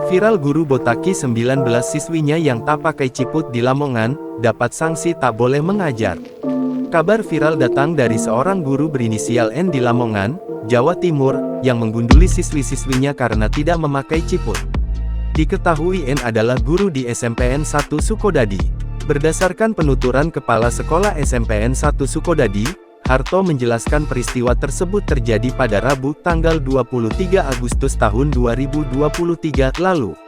Viral guru botaki 19 siswinya yang tak pakai ciput di Lamongan, dapat sanksi tak boleh mengajar. Kabar viral datang dari seorang guru berinisial N di Lamongan, Jawa Timur, yang menggunduli siswi-siswinya karena tidak memakai ciput. Diketahui N adalah guru di SMPN 1 Sukodadi. Berdasarkan penuturan Kepala Sekolah SMPN 1 Sukodadi, Harto menjelaskan peristiwa tersebut terjadi pada Rabu, tanggal 23 Agustus tahun 2023 lalu.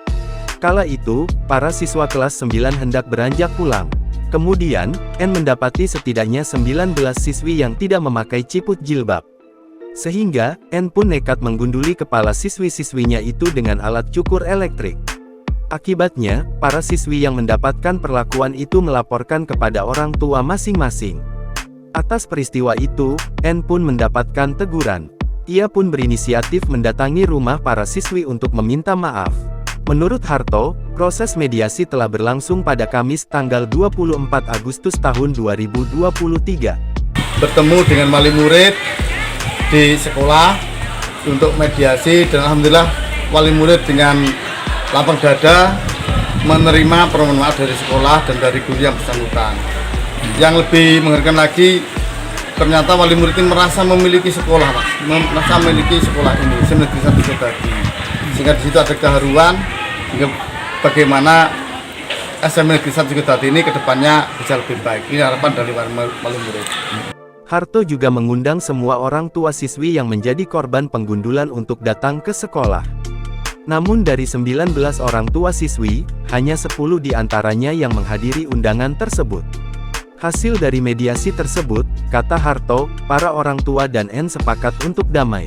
Kala itu, para siswa kelas 9 hendak beranjak pulang. Kemudian, N mendapati setidaknya 19 siswi yang tidak memakai ciput jilbab. Sehingga, N pun nekat menggunduli kepala siswi-siswinya itu dengan alat cukur elektrik. Akibatnya, para siswi yang mendapatkan perlakuan itu melaporkan kepada orang tua masing-masing. Atas peristiwa itu, N pun mendapatkan teguran. Ia pun berinisiatif mendatangi rumah para siswi untuk meminta maaf. Menurut Harto, proses mediasi telah berlangsung pada Kamis tanggal 24 Agustus tahun 2023. Bertemu dengan wali murid di sekolah untuk mediasi, dan alhamdulillah wali murid dengan lapang dada menerima permohonan maaf dari sekolah dan dari guru yang bersangkutan. Yang lebih mengerikan lagi, ternyata wali murid ini merasa memiliki sekolah, merasa memiliki sekolah ini, Negeri 1 Sukodadi. Sehingga di situ ada keharuan, hingga bagaimana SMA Negeri 1 Sukodadi ini kedepannya bisa lebih baik. Ini harapan dari wali murid. Harto juga mengundang semua orang tua siswi yang menjadi korban penggundulan untuk datang ke sekolah. Namun dari 19 orang tua siswi, hanya 10 diantaranya yang menghadiri undangan tersebut. Hasil dari mediasi tersebut, kata Harto, para orang tua dan N sepakat untuk damai.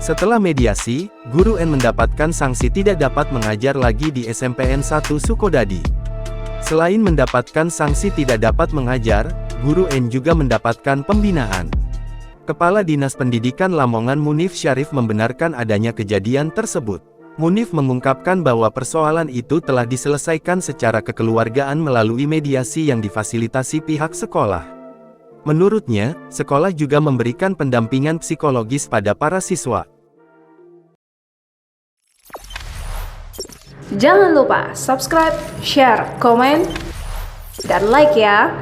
Setelah mediasi, guru N mendapatkan sanksi tidak dapat mengajar lagi di SMPN 1 Sukodadi. Selain mendapatkan sanksi tidak dapat mengajar, guru N juga mendapatkan pembinaan. Kepala Dinas Pendidikan Lamongan Munif Syarif membenarkan adanya kejadian tersebut. Munif mengungkapkan bahwa persoalan itu telah diselesaikan secara kekeluargaan melalui mediasi yang difasilitasi pihak sekolah. Menurutnya, sekolah juga memberikan pendampingan psikologis pada para siswa. Jangan lupa subscribe, share, komen, dan like ya!